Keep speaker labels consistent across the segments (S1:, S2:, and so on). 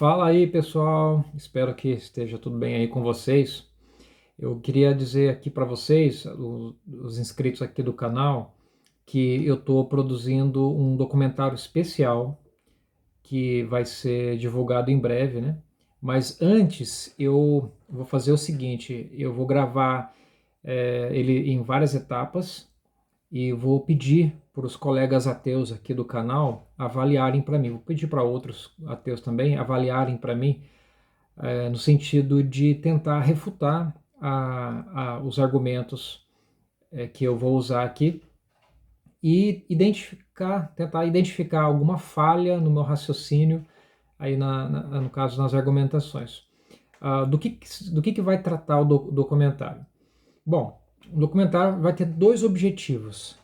S1: Fala aí, pessoal. Espero que esteja tudo bem aí com vocês. Eu queria dizer aqui para vocês, os inscritos aqui do canal, que eu estou produzindo um documentário especial que vai ser divulgado em breve, né? Mas antes eu vou fazer o seguinte: eu vou gravar ele em várias etapas e vou pedir para os colegas ateus aqui do canal avaliarem para mim. Vou pedir para outros ateus também avaliarem para mim no sentido de tentar refutar os argumentos que eu vou usar aqui e tentar identificar alguma falha no meu raciocínio, aí no caso nas argumentações. Do que vai tratar o documentário? Bom, o documentário vai ter dois objetivos.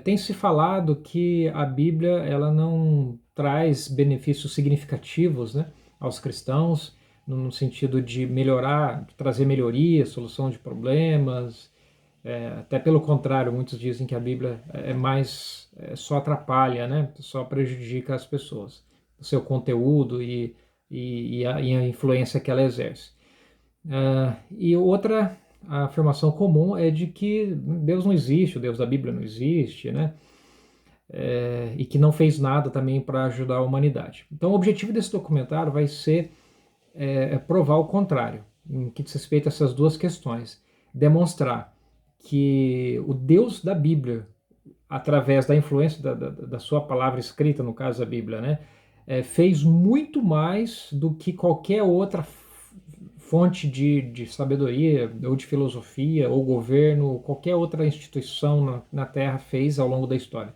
S1: Tem se falado que a Bíblia ela não traz benefícios significativos, né, aos cristãos, no sentido de melhorar, de trazer melhoria, solução de problemas. Até pelo contrário, muitos dizem que a Bíblia só atrapalha, né, só prejudica as pessoas, o seu conteúdo e a influência que ela exerce. E outra afirmação comum é de que Deus não existe, o Deus da Bíblia não existe, né? E que não fez nada também para ajudar a humanidade. Então, o objetivo desse documentário vai ser provar o contrário, em que diz respeito a essas duas questões. Demonstrar que o Deus da Bíblia, através da influência da sua palavra escrita, no caso da Bíblia, né, fez muito mais do que qualquer outra fonte de sabedoria, ou de filosofia, ou governo, ou qualquer outra instituição na Terra fez ao longo da história.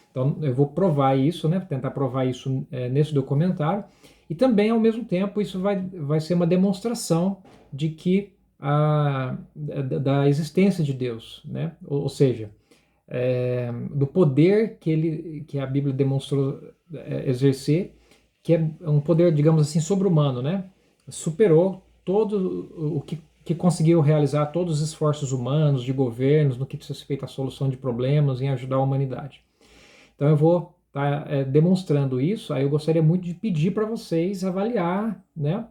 S1: Então, eu vou provar isso, né, tentar provar isso nesse documentário, e também, ao mesmo tempo, isso vai ser uma demonstração de que da existência de Deus, né? Ou seja, do poder que a Bíblia demonstrou exercer, que é um poder, digamos assim, sobre-humano, né? Superou todo que conseguiu realizar todos os esforços humanos, de governos, no que diz respeito à solução de problemas, em ajudar a humanidade. Então eu vou estar demonstrando isso. Aí eu gostaria muito de pedir para vocês avaliar, né?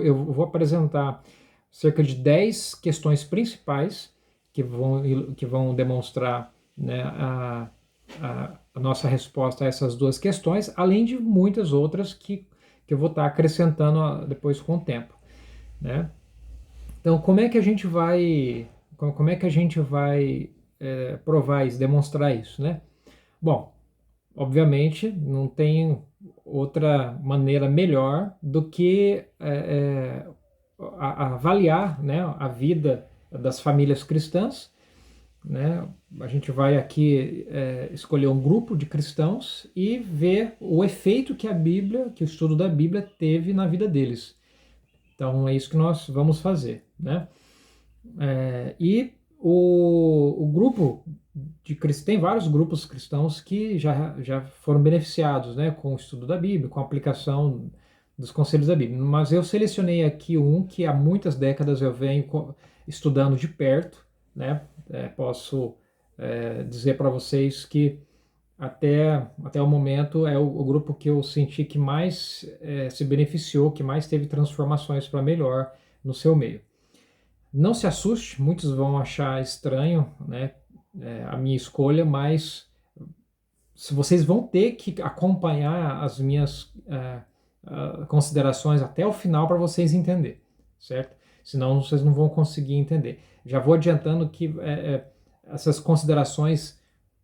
S1: Eu vou apresentar cerca de 10 questões principais que vão demonstrar, né, a nossa resposta a essas duas questões, além de muitas outras que eu vou estar acrescentando depois com o tempo, né? Então, como é que a gente vai provar isso, demonstrar isso, né? Bom, obviamente não tem outra maneira melhor do que avaliar, né, a vida das famílias cristãs, né? A gente vai aqui escolher um grupo de cristãos e ver o efeito que que o estudo da Bíblia teve na vida deles. Então é isso que nós vamos fazer, né? E o grupo de cristãos, tem vários grupos cristãos que já foram beneficiados, né, com o estudo da Bíblia, com a aplicação dos conselhos da Bíblia. Mas eu selecionei aqui um que há muitas décadas eu venho estudando de perto, né? Posso dizer para vocês que até o momento é o grupo que eu senti que mais se beneficiou, que mais teve transformações para melhor no seu meio. Não se assuste, muitos vão achar estranho, né, a minha escolha, mas se vocês vão ter que acompanhar as minhas considerações até o final para vocês entenderem, certo? Senão vocês não vão conseguir entender. Já vou adiantando que essas considerações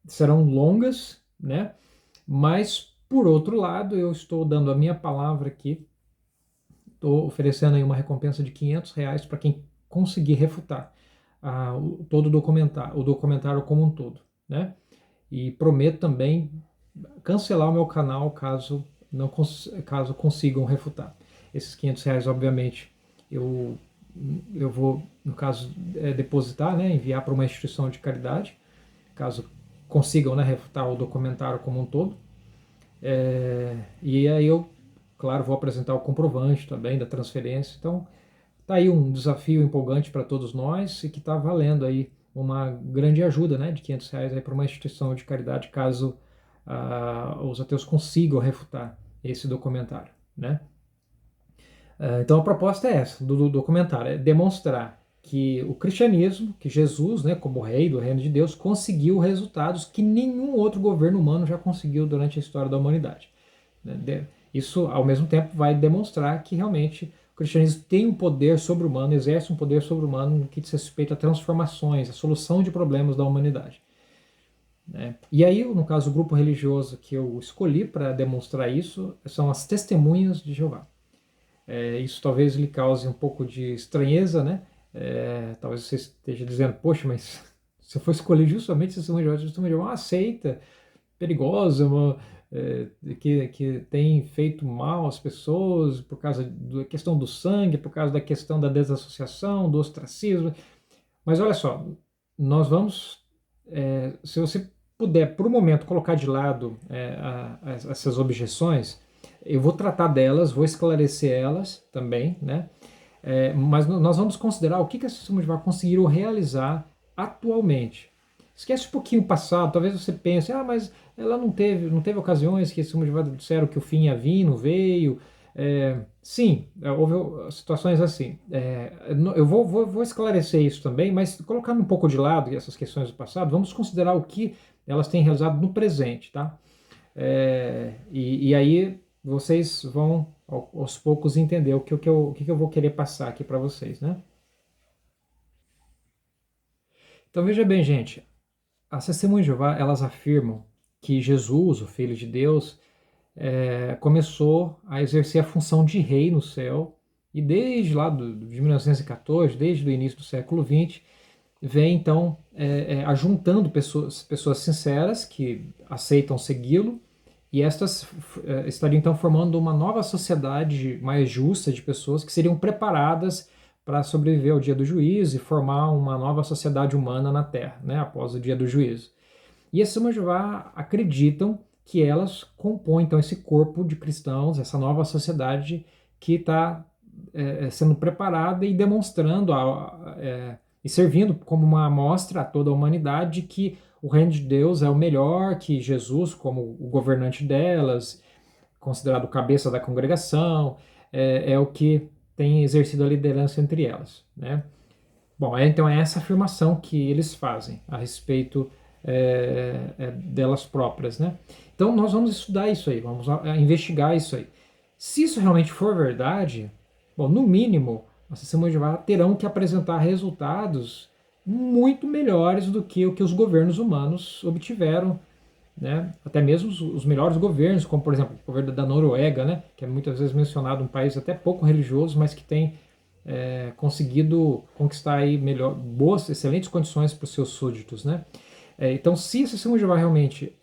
S1: serão longas, né? Mas, por outro lado, eu estou dando a minha palavra aqui, estou oferecendo aí uma recompensa de R$ 500 para quem conseguir refutar todo o documentário como um todo, né? E prometo também cancelar o meu canal caso consigam refutar. Esses R$ 500, obviamente, eu vou, no caso, depositar, né, enviar para uma instituição de caridade, caso consigam, né, refutar o documentário como um todo. E aí eu, claro, vou apresentar o comprovante também da transferência. Então, tá aí um desafio empolgante para todos nós e que está valendo aí uma grande ajuda, né, de R$ 500 para uma instituição de caridade, caso os ateus consigam refutar esse documentário, né? Então a proposta é essa, do documentário, é demonstrar que o cristianismo, que Jesus, né, como rei do reino de Deus, conseguiu resultados que nenhum outro governo humano já conseguiu durante a história da humanidade. Isso, ao mesmo tempo, vai demonstrar que realmente o cristianismo tem um poder sobre-humano, exerce um poder sobre-humano no que diz respeito a transformações, a solução de problemas da humanidade. E aí, no caso, o grupo religioso que eu escolhi para demonstrar isso são as Testemunhas de Jeová. Isso talvez lhe cause um pouco de estranheza, né? Talvez você esteja dizendo, poxa, mas se eu for escolher justamente Testemunhas de Jeová é uma seita perigosa, que tem feito mal às pessoas por causa da questão do sangue, por causa da questão da desassociação, do ostracismo. Mas olha só, nós vamos, se você puder, por um momento, colocar de lado essas objeções, eu vou tratar delas, vou esclarecer elas também, né? Mas nós vamos considerar o que a Sistema de Jeová conseguiram realizar atualmente. Esquece um pouquinho o passado, talvez você pense, mas ela não teve ocasiões que a Sistema de Jeová disseram que o fim ia vir, não veio. Sim, houve situações assim. Eu vou esclarecer isso também, mas colocando um pouco de lado essas questões do passado, vamos considerar o que elas têm realizado no presente, tá? E aí vocês vão aos poucos entender o que eu vou querer passar aqui para vocês, né? Então veja bem, gente, as Testemunhas de Jeová, elas afirmam que Jesus, o Filho de Deus, começou a exercer a função de rei no céu e desde lá de 1914, desde o início do século XX, vem então ajuntando pessoas sinceras que aceitam segui-lo e estas estariam então formando uma nova sociedade mais justa de pessoas que seriam preparadas para sobreviver ao dia do juízo e formar uma nova sociedade humana na Terra, né, após o dia do juízo. E as Testemunhas de Jeová acreditam que elas compõem então esse corpo de cristãos, essa nova sociedade que está sendo preparada e demonstrando e servindo como uma amostra a toda a humanidade que o reino de Deus é o melhor, que Jesus, como o governante delas, considerado cabeça da congregação, é o que tem exercido a liderança entre elas, né? Bom, então é essa afirmação que eles fazem a respeito delas próprias, né? Então nós vamos estudar isso aí, vamos investigar isso aí. Se isso realmente for verdade, bom, no mínimo, as Testemunhas de Jeová terão que apresentar resultados muito melhores do que o que os governos humanos obtiveram, né? Até mesmo os melhores governos, como por exemplo o governo da Noruega, né? Que é muitas vezes mencionado um país até pouco religioso, mas que tem conseguido conquistar aí boas, excelentes condições para os seus súditos, né? Então, se esse Testemunho de Jeová realmente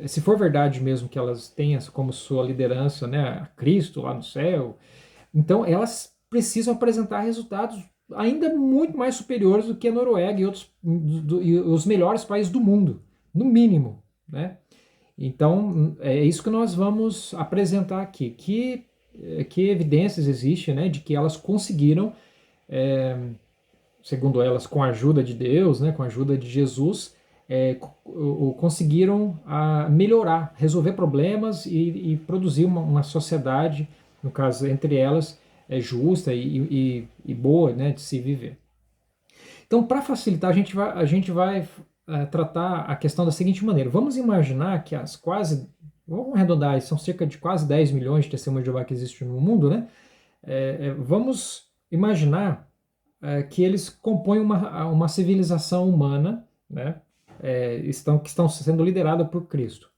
S1: se for verdade mesmo que elas têm como sua liderança, né, a Cristo lá no céu, então elas precisam apresentar resultados ainda muito mais superiores do que a Noruega e os melhores países do mundo, no mínimo, né? Então é isso que nós vamos apresentar aqui, que evidências existem, né, de que elas conseguiram, segundo elas, com a ajuda de Deus, né, com a ajuda de Jesus, conseguiram melhorar, resolver problemas e produzir uma sociedade, no caso, entre elas, justa e boa, né, de se viver. Então, para facilitar, a gente vai tratar a questão da seguinte maneira. Vamos imaginar que vamos arredondar, são cerca de quase 10 milhões de testemunhos de Jeová que existem no mundo, né? Vamos imaginar que eles compõem uma civilização humana, né? Que estão sendo liderada por Cristo.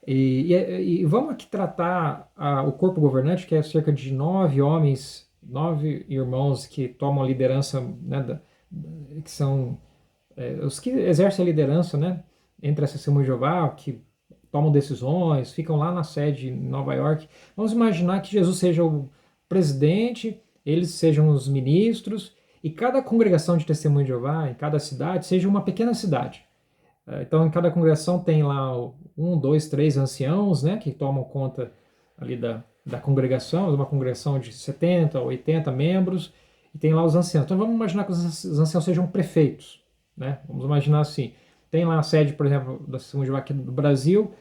S1: E vamos aqui tratar o corpo governante, que é cerca de 9 homens, 9 irmãos que tomam a liderança, né, que são os que exercem a liderança, né, entre essa Testemunhas de Jeová, que tomam decisões, ficam lá na sede em Nova York. Vamos imaginar que Jesus seja o presidente, eles sejam os ministros, e cada congregação de Testemunhas de Jeová, em cada cidade, seja uma pequena cidade. Então, em cada congregação tem lá um, dois, três anciãos, né, que tomam conta ali da congregação, uma congregação de 70, 80 membros, e tem lá os anciãos. Então, vamos imaginar que os anciãos sejam prefeitos, né? Vamos imaginar assim. Tem lá a sede, por exemplo, da Testemunhas de Jeová aqui do Brasil,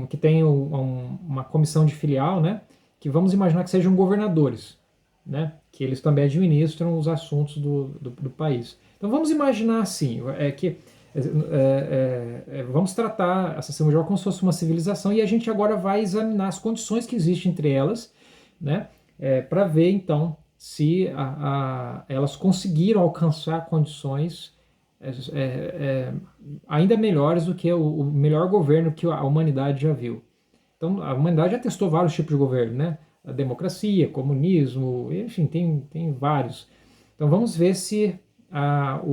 S1: que tem uma comissão de filial, né? Que vamos imaginar que sejam governadores, né? Que eles também administram os assuntos do país. Então vamos imaginar assim, vamos tratar essa Samoa como se fosse uma civilização e a gente agora vai examinar as condições que existem entre elas, né? Para ver então se elas conseguiram alcançar condições é, é, é, ainda melhores do que o melhor governo que a humanidade já viu. Então, a humanidade já testou vários tipos de governo, né? A democracia, comunismo, enfim, tem vários. Então, vamos ver se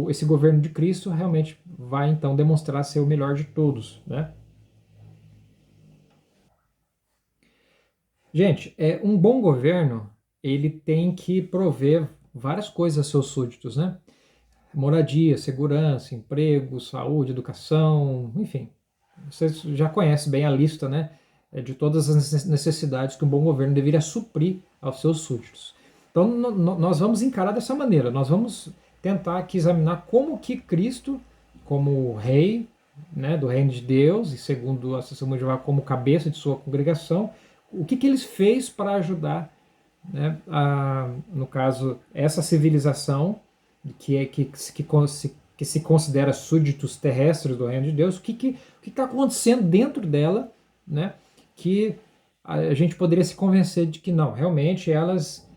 S1: esse governo de Cristo realmente vai, então, demonstrar ser o melhor de todos, né? Gente, um bom governo, ele tem que prover várias coisas a seus súditos, né? Moradia, segurança, emprego, saúde, educação, enfim. Vocês já conhecem bem a lista, né, de todas as necessidades que um bom governo deveria suprir aos seus súditos. Então, nós vamos encarar dessa maneira. Nós vamos tentar aqui examinar como que Cristo, como rei, né, do reino de Deus, e segundo a Associação de Jeová, como cabeça de sua congregação, o que ele fez para ajudar, né, no caso, essa civilização que se considera súditos terrestres do reino de Deus, o que está acontecendo dentro dela, né, que a gente poderia se convencer de que não, realmente elas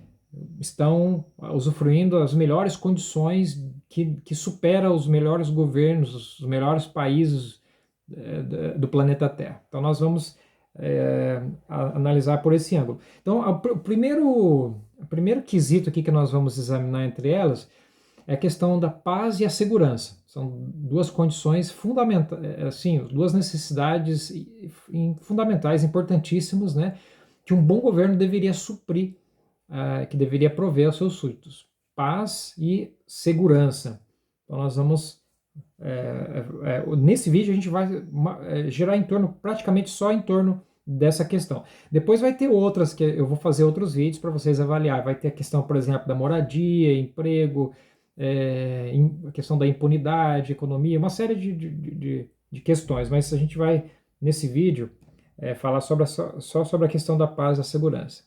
S1: estão usufruindo as melhores condições que supera os melhores governos, os melhores países do planeta Terra. Então nós vamos analisar por esse ângulo. Então o primeiro quesito aqui que nós vamos examinar entre elas é a questão da paz e a segurança. São duas condições fundamentais, assim, duas necessidades fundamentais, importantíssimas, né, que um bom governo deveria suprir, que deveria prover aos seus súditos. Paz e segurança. Então nós vamos, nesse vídeo a gente vai girar em torno, praticamente só em torno dessa questão. Depois vai ter outras que eu vou fazer outros vídeos para vocês avaliar. Vai ter a questão, por exemplo, da moradia, emprego, a questão da impunidade, economia, uma série de questões, mas a gente vai, nesse vídeo, falar só sobre a questão da paz e da segurança.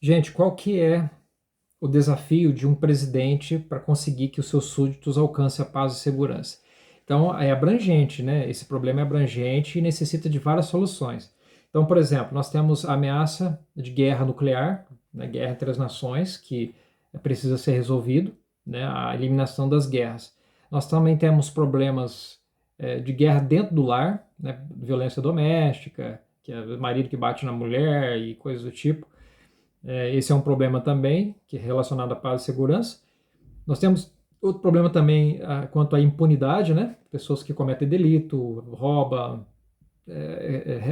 S1: Gente, qual que é o desafio de um presidente para conseguir que os seus súditos alcancem a paz e segurança? Então, é abrangente, né? Esse problema é abrangente e necessita de várias soluções. Então, por exemplo, nós temos a ameaça de guerra nuclear, né, guerra entre as nações, que precisa ser resolvido, né, a eliminação das guerras. Nós também temos problemas de guerra dentro do lar, né, violência doméstica, que é o marido que bate na mulher e coisas do tipo. Esse é um problema também, que é relacionado à paz e segurança. Nós temos outro problema também quanto à impunidade, né? Pessoas que cometem delito, roubam,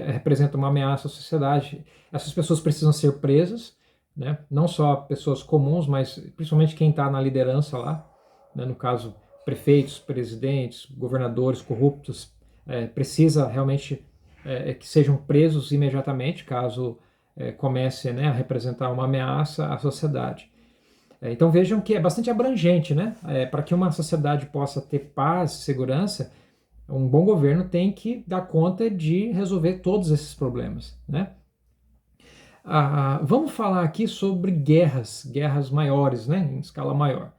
S1: representam uma ameaça à sociedade. Essas pessoas precisam ser presas, né? Não só pessoas comuns, mas principalmente quem está na liderança lá, né? No caso, prefeitos, presidentes, governadores corruptos, precisa realmente que sejam presos imediatamente, caso comece, né, a representar uma ameaça à sociedade. Então vejam que é bastante abrangente, né? Para que uma sociedade possa ter paz e segurança, um bom governo tem que dar conta de resolver todos esses problemas, né? Vamos falar aqui sobre guerras maiores, né, em escala maior.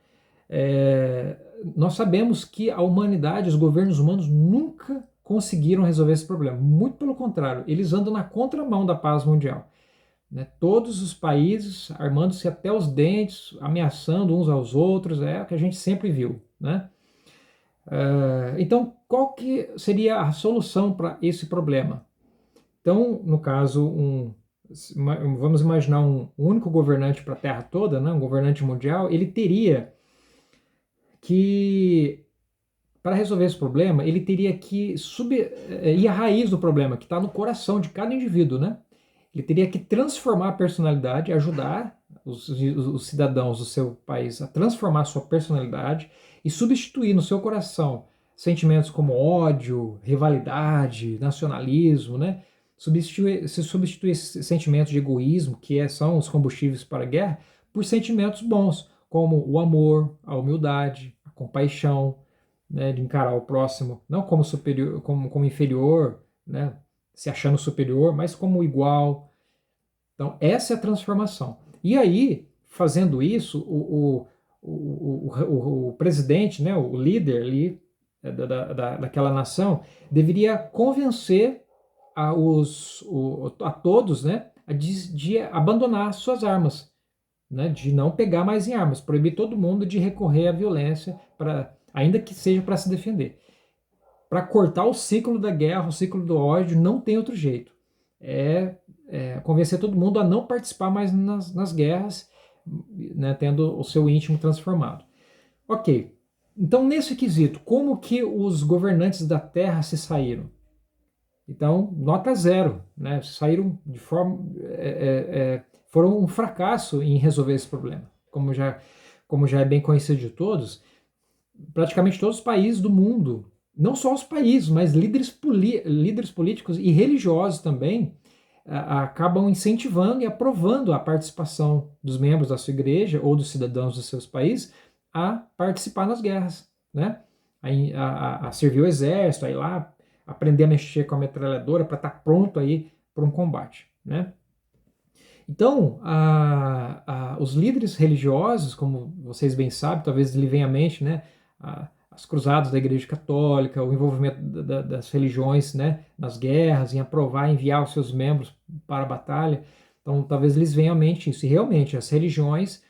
S1: Nós sabemos que a humanidade, os governos humanos nunca conseguiram resolver esse problema. Muito pelo contrário, eles andam na contramão da paz mundial. Né? Todos os países armando-se até os dentes, ameaçando uns aos outros, é o que a gente sempre viu. Né? Então, qual que seria a solução para esse problema? Então, no caso, vamos imaginar um único governante para a Terra toda, né? Um governante mundial, ele teria que, para resolver esse problema, ele teria que ir à raiz do problema, que está no coração de cada indivíduo, né? Ele teria que transformar a personalidade, ajudar os cidadãos do seu país a transformar a sua personalidade e substituir no seu coração sentimentos como ódio, rivalidade, nacionalismo, né? Substituir esses sentimentos de egoísmo, que são os combustíveis para a guerra, por sentimentos bons, como o amor, a humildade, a compaixão, né, de encarar o próximo não como superior, como inferior, né, se achando superior, mas como igual. Então, essa é a transformação. E aí, fazendo isso, o presidente, né, o líder ali daquela nação, deveria convencer a todos, né, de abandonar suas armas, né, de não pegar mais em armas, proibir todo mundo de recorrer à violência, ainda que seja para se defender. Para cortar o ciclo da guerra, o ciclo do ódio, não tem outro jeito. Convencer todo mundo a não participar mais nas guerras, né, tendo o seu íntimo transformado. Ok, então nesse quesito, como que os governantes da Terra se saíram? Então, nota zero, né? Saíram de forma. Foram um fracasso em resolver esse problema. Como já é bem conhecido de todos, praticamente todos os países do mundo, não só os países, mas líderes políticos e religiosos também, acabam incentivando e aprovando a participação dos membros da sua igreja ou dos cidadãos dos seus países a participar nas guerras, né? A servir o exército, a ir lá aprender a mexer com a metralhadora para estar pronto aí para um combate, né? Então, os líderes religiosos, como vocês bem sabem, talvez lhe venha à mente, né, as cruzadas da Igreja Católica, o envolvimento das religiões, né, nas guerras, em aprovar, enviar os seus membros para a batalha. Então, talvez lhes venha à mente isso. E realmente, as religiões,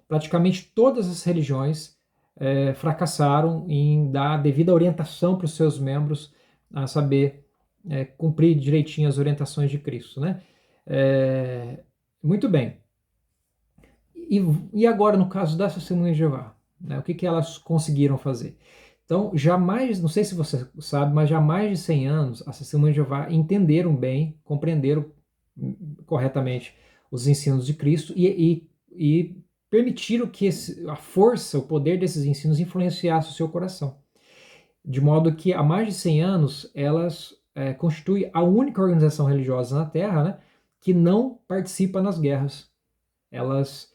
S1: praticamente todas as religiões, fracassaram em dar a devida orientação para os seus membros a saber cumprir direitinho as orientações de Cristo, né? Muito bem. E agora, no caso das Testemunhas de Jeová, né, o que elas conseguiram fazer? Então, jamais, não sei se você sabe, mas já há mais de 100 anos, as Testemunhas de Jeová entenderam bem, compreenderam corretamente os ensinos de Cristo e permitiram que a força, o poder desses ensinos influenciasse o seu coração. De modo que, há mais de 100 anos, elas constituem a única organização religiosa na Terra, né, que não participa nas guerras. Elas,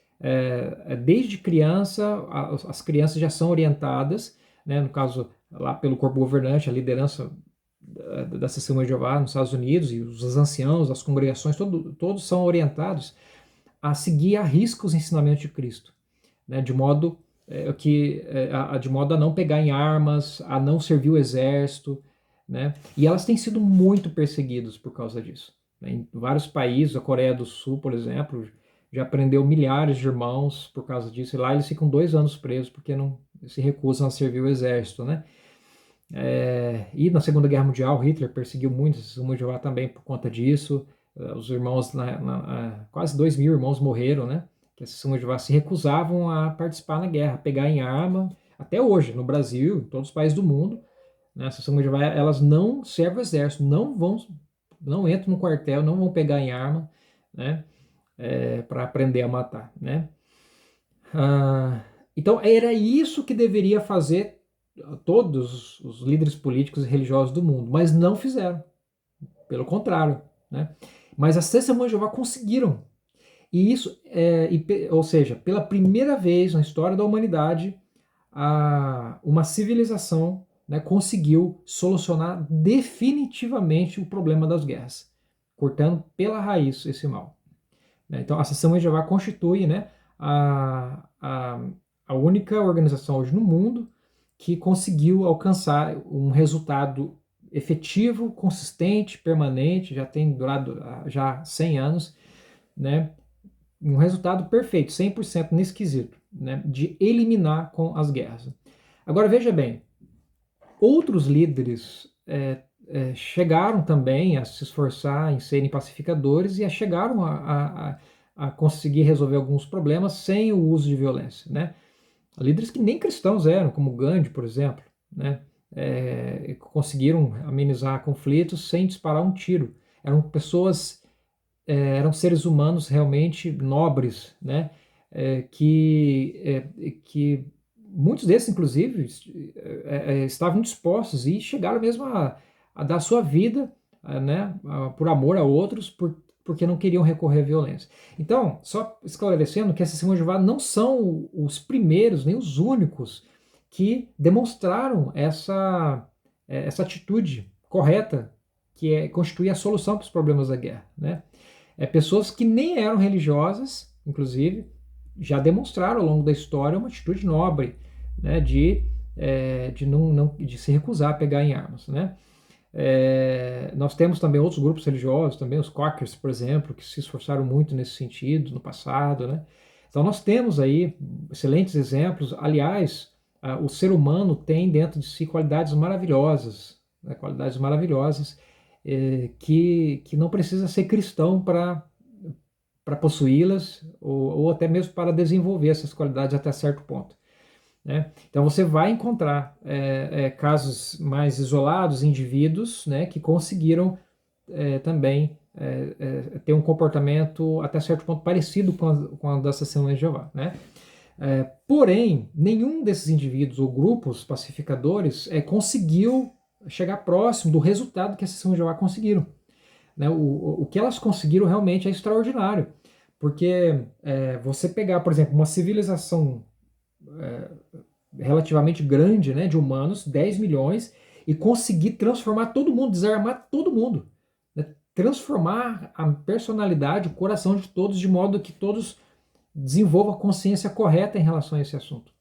S1: desde criança, as crianças já são orientadas, né, no caso, lá pelo corpo governante, a liderança da Testemunha de Jeová nos Estados Unidos, e os anciãos, as congregações, todos são orientados a seguir à risca os ensinamentos de Cristo, né, de modo de modo a não pegar em armas, a não servir o exército, né? E elas têm sido muito perseguidas por causa disso, né? Em vários países, a Coreia do Sul, por exemplo, já prendeu milhares de irmãos por causa disso, e lá eles ficam 2 anos presos porque não se recusam a servir o exército, né? E na Segunda Guerra Mundial, Hitler perseguiu muitos, o Jeová também por conta disso. Os irmãos, quase 2 mil irmãos morreram, né? Que as Testemunhas de Jeová se recusavam a participar na guerra, a pegar em arma. Até hoje, no Brasil, em todos os países do mundo, né, as Testemunhas de Jeová, elas não servem o exército, não entram no quartel, não vão pegar em arma, né? Para aprender a matar, né? Então era isso que deveria fazer todos os líderes políticos e religiosos do mundo, mas não fizeram. Pelo contrário, né? Mas as Testemunhas de Jeová conseguiram. E isso, ou seja, pela primeira vez na história da humanidade, uma civilização, né, conseguiu solucionar definitivamente o problema das guerras, cortando pela raiz esse mal. Então, a Testemunhas de Jeová constitui, né, a única organização hoje no mundo que conseguiu alcançar um resultado efetivo, consistente, permanente, já tem durado já 100 anos, né, um resultado perfeito, 100% nesse quesito, né, de eliminar com as guerras. Agora veja bem, outros líderes chegaram também a se esforçar em serem pacificadores e chegaram a conseguir resolver alguns problemas sem o uso de violência, né? Líderes que nem cristãos eram, como Gandhi, por exemplo, né? Conseguiram amenizar conflitos sem disparar um tiro. Eram pessoas, eram seres humanos realmente nobres, né? Que muitos desses, inclusive, estavam dispostos e chegaram mesmo a dar sua vida, né? Por amor a outros, porque não queriam recorrer à violência. Então, só esclarecendo que essas Testemunhas de Jeová não são os primeiros, nem os únicos que demonstraram essa atitude correta, que constitui a solução para os problemas da guerra, né? Pessoas que nem eram religiosas, inclusive, já demonstraram ao longo da história uma atitude nobre, né, de se recusar a pegar em armas, né? Nós temos também outros grupos religiosos, também os Quakers, por exemplo, que se esforçaram muito nesse sentido no passado, né? Então nós temos aí excelentes exemplos. Aliás, o ser humano tem dentro de si qualidades maravilhosas, né? Qualidades maravilhosas, que não precisa ser cristão para possuí-las, ou até mesmo para desenvolver essas qualidades até certo ponto, né? Então você vai encontrar casos mais isolados, indivíduos, né, que conseguiram também ter um comportamento até certo ponto parecido com a das Testemunhas de Jeová, né? Porém, nenhum desses indivíduos ou grupos pacificadores conseguiu chegar próximo do resultado que as Testemunhas de Jeová conseguiram, né? O que elas conseguiram realmente é extraordinário, porque você pegar, por exemplo, uma civilização relativamente grande, né, de humanos, 10 milhões, e conseguir transformar todo mundo, desarmar todo mundo, né? Transformar a personalidade, o coração de todos, de modo que todos desenvolvam a consciência correta em relação a esse assunto.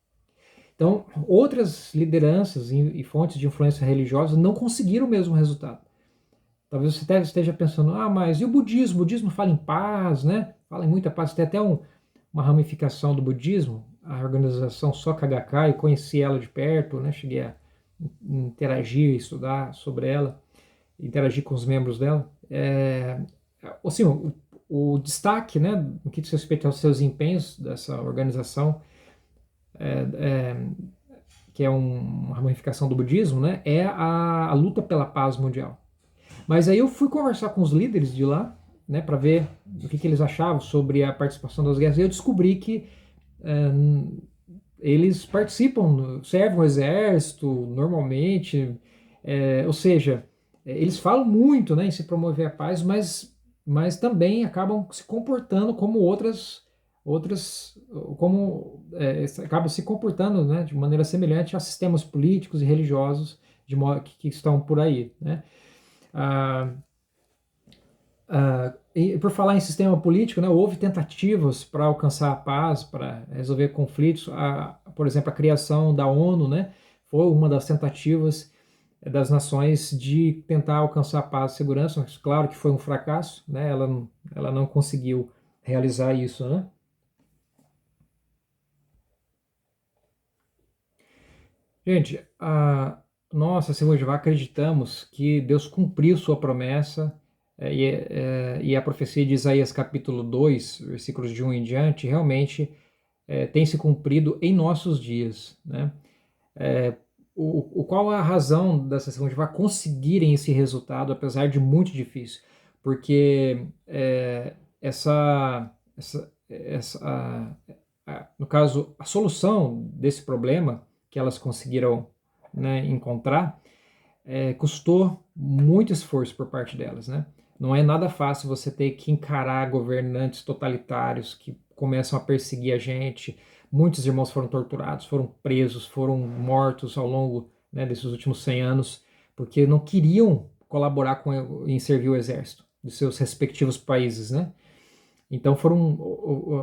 S1: Então, outras lideranças e fontes de influência religiosa não conseguiram o mesmo resultado. Talvez você esteja pensando, mas e o budismo? O budismo fala em paz, né? Fala em muita paz. Tem até uma ramificação do budismo, a organização Soka Gakkai, eu conheci ela de perto, né? Cheguei a interagir, estudar sobre ela, interagir com os membros dela. Assim, o destaque, né, no que diz respeito aos seus empenhos dessa organização, que é uma ramificação do budismo, né, é a luta pela paz mundial. Mas aí eu fui conversar com os líderes de lá, né, para ver o que eles achavam sobre a participação das guerras, e eu descobri que eles participam, servem o exército normalmente, ou seja, eles falam muito, né, em se promover a paz, mas também acabam se comportando como acabam se comportando, né, de maneira semelhante a sistemas políticos e religiosos de modo que estão por aí, né? E por falar em sistema político, né, houve tentativas para alcançar a paz, para resolver conflitos. Por exemplo, a criação da ONU, né, foi uma das tentativas das nações de tentar alcançar a paz e segurança, mas claro que foi um fracasso, né, ela não conseguiu realizar isso, né? Gente, nós, assim, hoje acreditamos que Deus cumpriu sua promessa, e a profecia de Isaías capítulo 2, versículos de 1 em diante, realmente tem se cumprido em nossos dias, né? Qual a razão dessa segunda de conseguirem esse resultado, apesar de muito difícil? Porque no caso, a solução desse problema que elas conseguiram, né, encontrar custou muito esforço por parte delas, né? Não é nada fácil você ter que encarar governantes totalitários que começam a perseguir a gente. Muitos irmãos foram torturados, foram presos, foram mortos ao longo, né, desses últimos 100 anos, porque não queriam colaborar em servir o exército dos seus respectivos países, né? Então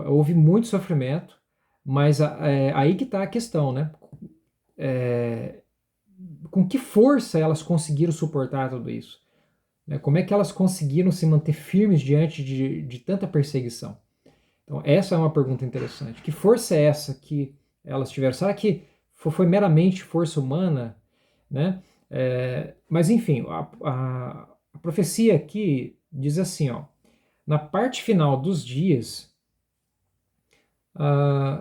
S1: houve muito sofrimento, mas aí que está a questão, né? Com que força elas conseguiram suportar tudo isso? Né? Como é que elas conseguiram se manter firmes diante de tanta perseguição? Então, essa é uma pergunta interessante. Que força é essa que elas tiveram? Será que foi meramente força humana? Né? Mas, enfim, a profecia aqui diz assim, ó, na parte final dos dias,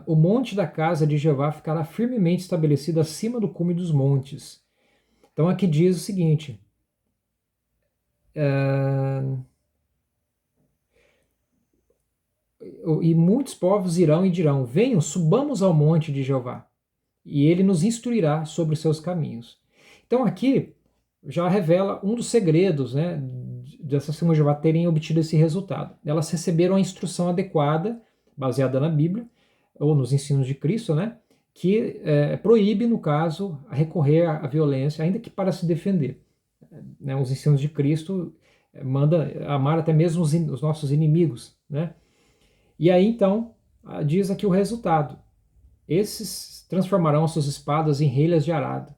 S1: o monte da casa de Jeová ficará firmemente estabelecido acima do cume dos montes. Então aqui diz o seguinte, e muitos povos irão e dirão, venham, subamos ao monte de Jeová, e ele nos instruirá sobre os seus caminhos. Então aqui já revela um dos segredos, né, dessas Testemunhas de Jeová terem obtido esse resultado. Elas receberam a instrução adequada, baseada na Bíblia, ou nos ensinos de Cristo, né, que proíbe, no caso, a recorrer à violência, ainda que para se defender. Né? Os ensinos de Cristo manda amar até mesmo os nossos inimigos, né? E aí, então, diz aqui o resultado. Esses transformarão as suas espadas em relhas de arado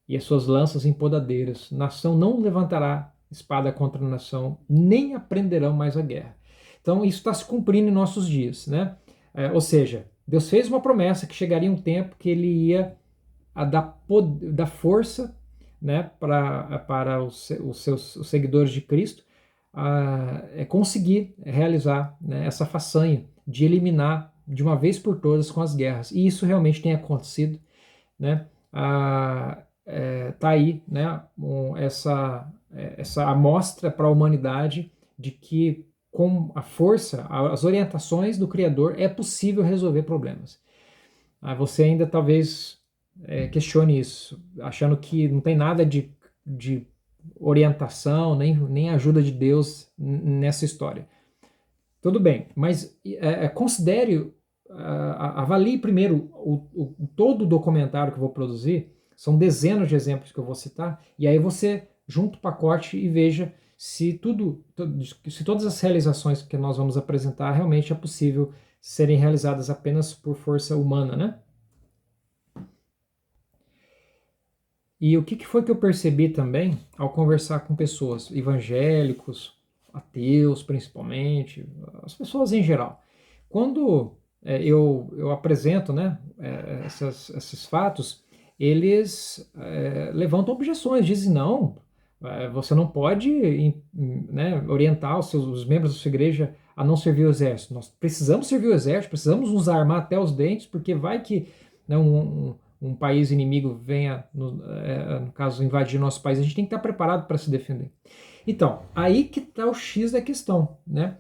S1: e as suas lanças em podadeiras. Nação não levantará espada contra nação, nem aprenderão mais a guerra. Então, isso está se cumprindo em nossos dias, né? Ou seja, Deus fez uma promessa que chegaria um tempo que ele ia dar força, né, para os seguidores de Cristo conseguir realizar, né, essa façanha de eliminar de uma vez por todas com as guerras. E isso realmente tem acontecido, né? Tá aí, né, essa amostra para a humanidade de que com a força, as orientações do Criador, é possível resolver problemas. Você ainda talvez questione isso, achando que não tem nada de orientação, nem ajuda de Deus nessa história. Tudo bem, mas considere, avalie primeiro todo o documentário que eu vou produzir, são dezenas de exemplos que eu vou citar, e aí você junta o pacote e veja se todas as realizações que nós vamos apresentar realmente é possível serem realizadas apenas por força humana, né? E o que foi que eu percebi também ao conversar com pessoas, evangélicos, ateus principalmente, as pessoas em geral. Quando eu apresento, né, esses fatos, eles levantam objeções, dizem não, você não pode né, orientar os membros da sua igreja a não servir o exército. Nós precisamos servir o exército, precisamos nos armar até os dentes, porque vai que, né, um país inimigo venha, no caso, invadir nosso país, a gente tem que estar preparado para se defender. Então, aí que está o X da questão, né?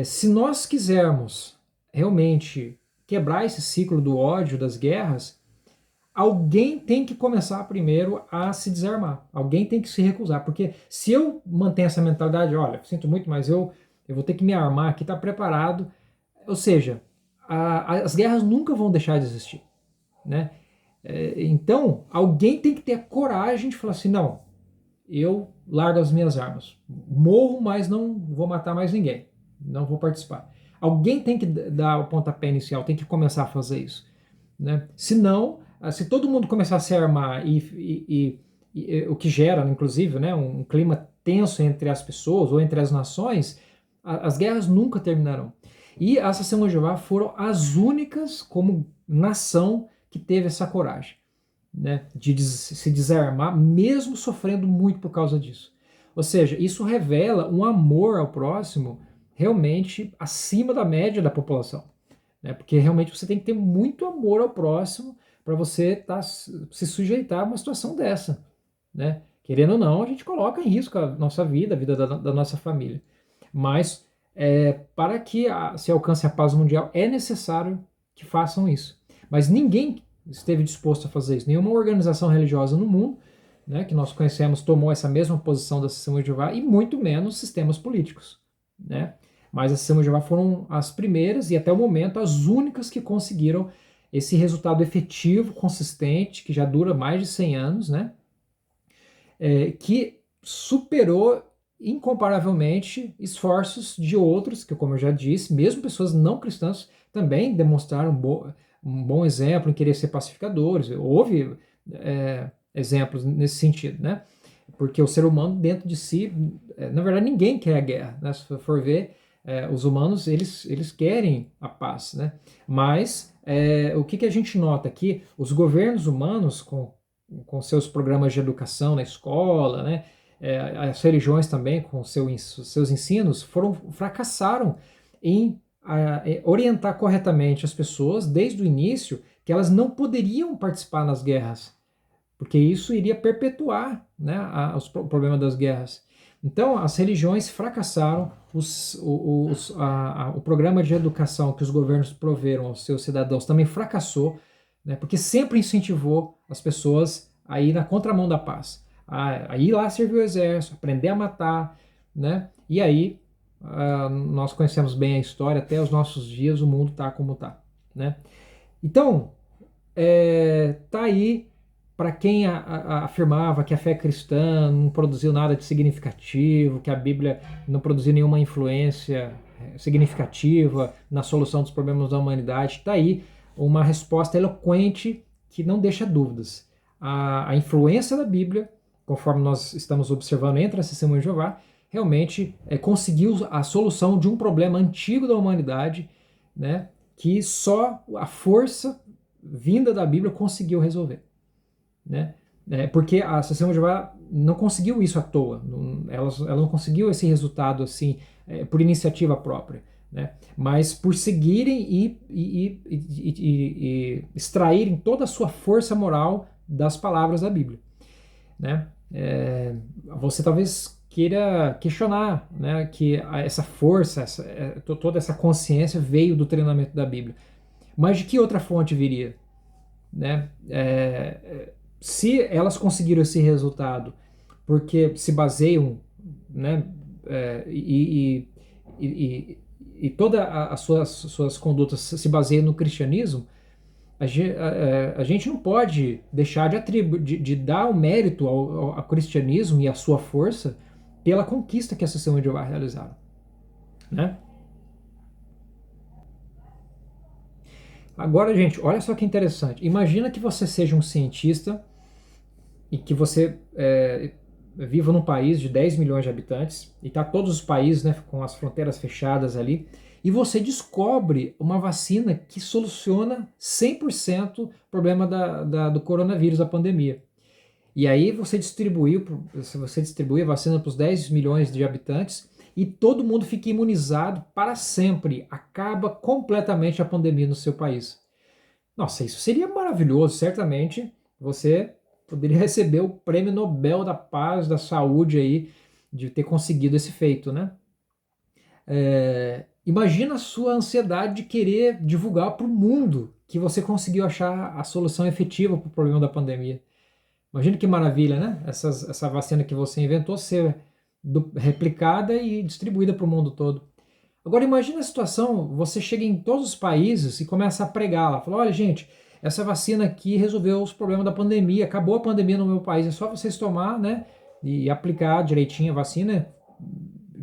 S1: Se nós quisermos realmente quebrar esse ciclo do ódio, das guerras, alguém tem que começar primeiro a se desarmar, alguém tem que se recusar, porque se eu mantenho essa mentalidade, olha, sinto muito, mas eu vou ter que me armar aqui, estar preparado, ou seja, as guerras nunca vão deixar de existir, né? Então, alguém tem que ter a coragem de falar assim, não, eu largo as minhas armas, morro, mas não vou matar mais ninguém, não vou participar. Alguém tem que dar o pontapé inicial, tem que começar a fazer isso, né? Senão, se todo mundo começar a se armar o que gera, inclusive, né, um clima tenso entre as pessoas ou entre as nações, as guerras nunca terminarão. E as Assembleias de Jeová foram as únicas, como nação, que teve essa coragem, né, de se desarmar, mesmo sofrendo muito por causa disso. Ou seja, isso revela um amor ao próximo realmente acima da média da população, né, porque realmente você tem que ter muito amor ao próximo para você se sujeitar a uma situação dessa, né? Querendo ou não, a gente coloca em risco a nossa vida, a vida da nossa família. Mas para que se alcance a paz mundial, é necessário que façam isso. Mas ninguém esteve disposto a fazer isso. Nenhuma organização religiosa no mundo, né, que nós conhecemos, tomou essa mesma posição da Assembleia de Jeová, e muito menos sistemas políticos, né? Mas as Assembleias de Jeová foram as primeiras e até o momento as únicas que conseguiram esse resultado efetivo, consistente, que já dura mais de 100 anos, né? Que superou incomparavelmente esforços de outros, que, como eu já disse, mesmo pessoas não cristãs também demonstraram um bom exemplo em querer ser pacificadores. Houve exemplos nesse sentido, né? Porque o ser humano dentro de si, na verdade, ninguém quer a guerra, né? Se for ver, os humanos, eles querem a paz, né? Mas o que a gente nota aqui? Os governos humanos, com seus programas de educação na escola, né? As religiões também, com seus ensinos, fracassaram em orientar corretamente as pessoas desde o início que elas não poderiam participar nas guerras, porque isso iria perpetuar, né, o problema das guerras. Então, as religiões fracassaram, o programa de educação que os governos proveram aos seus cidadãos também fracassou, né, porque sempre incentivou as pessoas a ir na contramão da paz, a ir lá servir o exército, aprender a matar, né, e aí nós conhecemos bem a história, até os nossos dias o mundo está como está, né. Então, tá aí para quem afirmava que a fé cristã não produziu nada de significativo, que a Bíblia não produziu nenhuma influência significativa na solução dos problemas da humanidade. Está aí uma resposta eloquente que não deixa dúvidas. A influência da Bíblia, conforme nós estamos observando entre as testemunhas de Jeová, realmente conseguiu a solução de um problema antigo da humanidade, né, que só a força vinda da Bíblia conseguiu resolver, né? Porque a Testemunha de Jeová não conseguiu isso à toa, ela não conseguiu esse resultado assim por iniciativa própria, né? Mas por seguirem e extraírem toda a sua força moral das palavras da Bíblia, né? Você talvez queira questionar, né, que essa força, toda essa consciência veio do treinamento da Bíblia, mas de que outra fonte viria? Né? Se elas conseguiram esse resultado porque se baseiam, né, e todas as suas condutas se baseiam no cristianismo, a gente não pode deixar de dar o mérito ao cristianismo e à sua força pela conquista que a Testemunha de Jeová realizaram, né? Agora, gente, olha só que interessante. Imagina que você seja um cientista e que você viva num país de 10 milhões de habitantes e tá todos os países, né, com as fronteiras fechadas ali, e você descobre uma vacina que soluciona 100% o problema do coronavírus, da pandemia. E aí você distribui a vacina para os 10 milhões de habitantes e todo mundo fica imunizado para sempre. Acaba completamente a pandemia no seu país. Nossa, isso seria maravilhoso. Certamente você poderia receber o Prêmio Nobel da Paz, da Saúde aí, de ter conseguido esse feito, né? Imagina a sua ansiedade de querer divulgar para o mundo que você conseguiu achar a solução efetiva para o problema da pandemia. Imagina que maravilha, né? Essa vacina que você inventou ser replicada e distribuída para o mundo todo. Agora imagina a situação, você chega em todos os países e começa a pregar lá, fala, olha gente, essa vacina aqui resolveu os problemas da pandemia, acabou a pandemia no meu país, é só vocês tomar, né, e aplicar direitinho a vacina,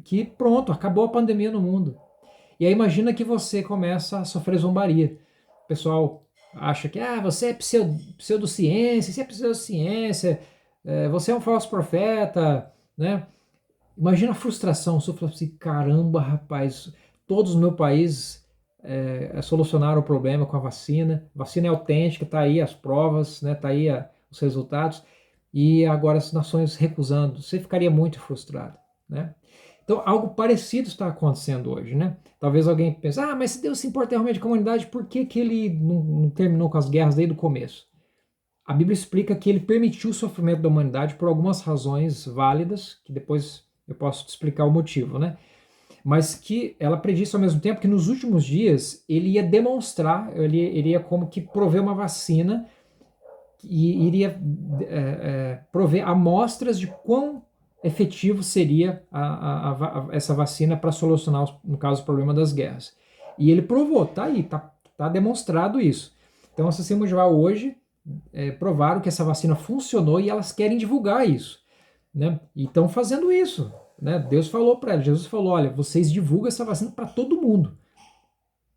S1: que pronto, acabou a pandemia no mundo. E aí imagina que você começa a sofrer zombaria. O pessoal acha que você é pseudociência, você é pseudociência, você é um falso profeta, né? Imagina a frustração, você fala assim, caramba, rapaz, todos os meus países solucionaram o problema com a vacina é autêntica, tá aí as provas, né, tá aí os resultados, e agora as nações recusando, você ficaria muito frustrado, né? Então, algo parecido está acontecendo hoje, né? Talvez alguém pense, mas se Deus se importa realmente com a humanidade, por que ele não terminou com as guerras desde o começo? A Bíblia explica que ele permitiu o sofrimento da humanidade por algumas razões válidas, que depois eu posso te explicar o motivo, né? Mas que ela predisse ao mesmo tempo que nos últimos dias ele ia demonstrar, ele iria como que prover uma vacina e iria prover amostras de quão efetivo seria essa vacina para solucionar, no caso, o problema das guerras. E ele provou, tá aí, tá demonstrado isso. Então, a Testemunha de Jeová hoje provaram que essa vacina funcionou e elas querem divulgar isso, né? E estão fazendo isso, né? Deus falou para eles, Jesus falou, olha, vocês divulgam essa vacina para todo mundo,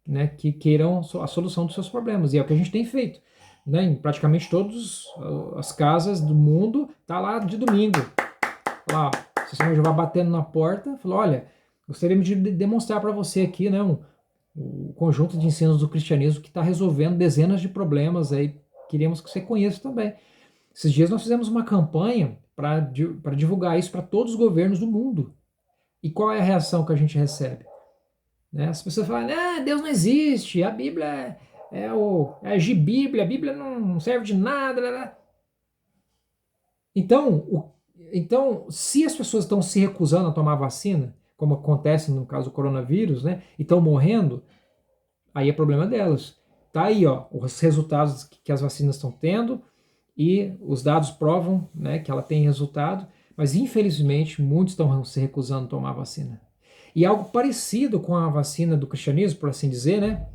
S1: né? Que queiram a solução dos seus problemas. E é o que a gente tem feito, né? Em praticamente todas as casas do mundo, tá lá de domingo. Lá, a Testemunha de Jeová batendo na porta, falou, olha, gostaríamos de demonstrar para você aqui, né, o conjunto de ensinos do cristianismo que está resolvendo dezenas de problemas aí, queríamos que você conheça também. Esses dias nós fizemos uma campanha para divulgar isso para todos os governos do mundo. E qual é a reação que a gente recebe? Né? As pessoas falam, Deus não existe, a Bíblia é a Gibíblia, a Bíblia não serve de nada. Né? Então, se as pessoas estão se recusando a tomar vacina, como acontece no caso do coronavírus, né, e estão morrendo, aí é problema delas. Tá aí, ó, os resultados que as vacinas estão tendo e os dados provam, né, que ela tem resultado, mas infelizmente muitos estão se recusando a tomar a vacina. E algo parecido com a vacina do cristianismo, por assim dizer, né,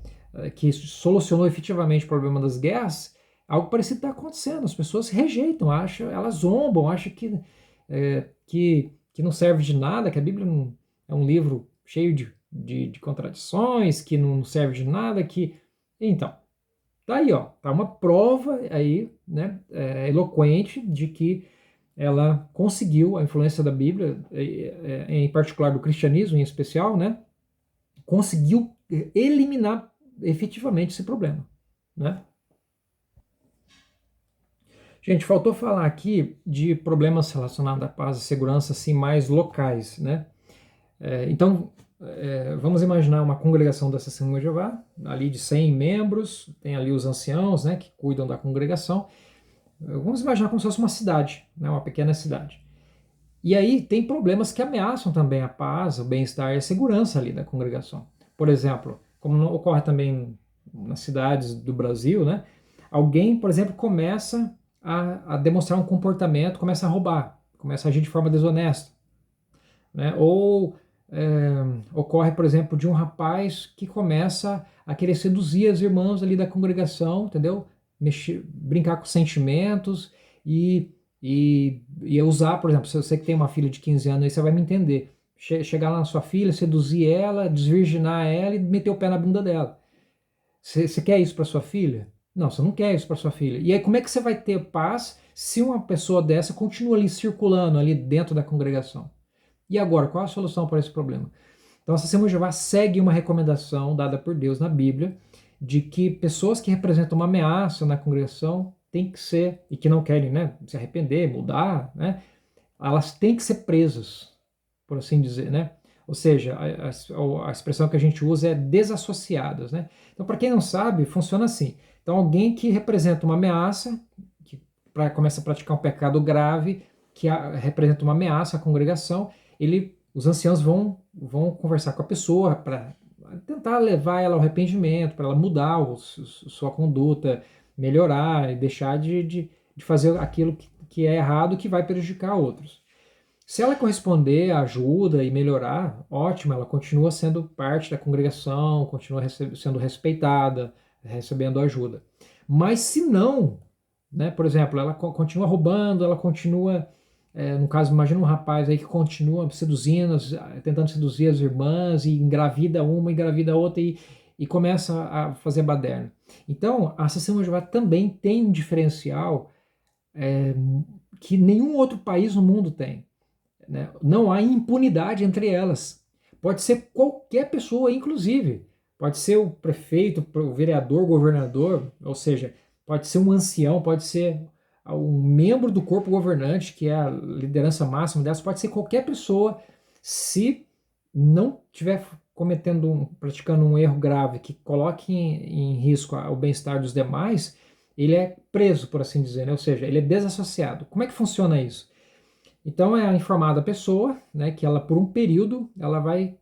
S1: que solucionou efetivamente o problema das guerras, algo parecido está acontecendo. As pessoas rejeitam, acham, elas zombam, acham que não serve de nada, que a Bíblia não, é um livro cheio de contradições, que não serve de nada, que... Então, tá aí, ó, tá uma prova aí, né, eloquente de que ela conseguiu, a influência da Bíblia, em particular do cristianismo em especial, né, conseguiu eliminar efetivamente esse problema, né? Gente, faltou falar aqui de problemas relacionados à paz e segurança, assim, mais locais, né? Então, vamos imaginar uma congregação da Testemunha de Jeová, ali de 100 membros, tem ali os anciãos, né, que cuidam da congregação. Vamos imaginar como se fosse uma cidade, né, uma pequena cidade. E aí tem problemas que ameaçam também a paz, o bem-estar e a segurança ali da congregação. Por exemplo, como ocorre também nas cidades do Brasil, né, alguém, por exemplo, começa a demonstrar um comportamento, começa a roubar, começa a agir de forma desonesta, né? Ou ocorre, por exemplo, de um rapaz que começa a querer seduzir as irmãs ali da congregação, entendeu? Brincar com sentimentos e usar, por exemplo, se você que tem uma filha de 15 anos, aí você vai me entender. Chegar lá na sua filha, seduzir ela, desvirginar ela e meter o pé na bunda dela. Você quer isso para sua filha? Não, você não quer isso para sua filha. E aí, como é que você vai ter paz se uma pessoa dessa continua ali circulando ali dentro da congregação? E agora, qual a solução para esse problema? Então, a Testemunha de Jeová segue uma recomendação dada por Deus na Bíblia de que pessoas que representam uma ameaça na congregação têm que ser, e que não querem, né, se arrepender, mudar, né, elas têm que ser presas, por assim dizer, né? Ou seja, a expressão que a gente usa é desassociadas, né? Então, para quem não sabe, funciona assim. Então, alguém que representa uma ameaça, que começa a praticar um pecado grave, que representa uma ameaça à congregação, os anciãos vão conversar com a pessoa para tentar levar ela ao arrependimento, para ela mudar sua conduta, melhorar e deixar de fazer aquilo que é errado, que vai prejudicar outros. Se ela corresponder à ajuda e melhorar, ótimo, ela continua sendo parte da congregação, continua sendo respeitada, recebendo ajuda. Mas se não, né, por exemplo, ela continua roubando, ela continua, no caso, imagina um rapaz aí que continua seduzindo, tentando seduzir as irmãs, e engravida uma, engravida outra, e começa a fazer baderna. Então, a Testemunha de Jeová também tem um diferencial que nenhum outro país no mundo tem, né? Não há impunidade entre elas. Pode ser qualquer pessoa, inclusive. Pode ser o prefeito, o vereador, o governador, ou seja, pode ser um ancião, pode ser um membro do corpo governante, que é a liderança máxima delas, pode ser qualquer pessoa, se não estiver praticando um erro grave que coloque em risco o bem-estar dos demais, ele é preso, por assim dizer, né? Ou seja, ele é desassociado. Como é que funciona isso? Então é informada a pessoa, né, que ela por um período ela vai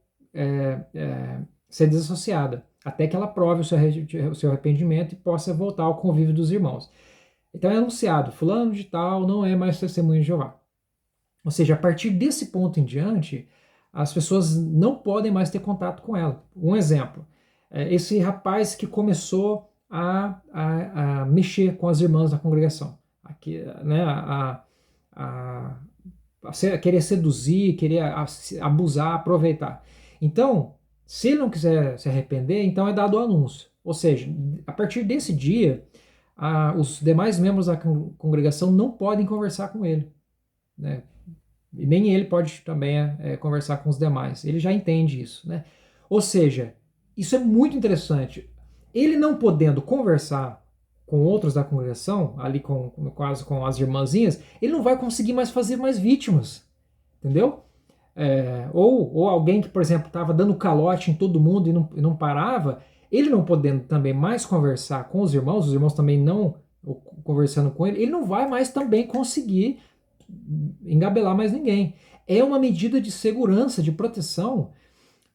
S1: ser desassociada, até que ela prove o seu arrependimento e possa voltar ao convívio dos irmãos. Então é anunciado, fulano de tal não é mais testemunha de Jeová. Ou seja, a partir desse ponto em diante, as pessoas não podem mais ter contato com ela. Um exemplo, esse rapaz que começou a mexer com as irmãs da congregação, aqui, né, a querer seduzir, querer abusar, aproveitar. Então, se ele não quiser se arrepender, então é dado o anúncio. Ou seja, a partir desse dia, os demais membros da congregação não podem conversar com ele, né? E nem ele pode também conversar com os demais. Ele já entende isso, né? Ou seja, isso é muito interessante. Ele não podendo conversar com outros da congregação, ali no caso com as irmãzinhas, ele não vai conseguir mais fazer mais vítimas, entendeu? Ou alguém que, por exemplo, estava dando calote em todo mundo e não parava, ele não podendo também mais conversar com os irmãos também não conversando com ele não vai mais também conseguir engabelar mais ninguém. É uma medida de segurança, de proteção,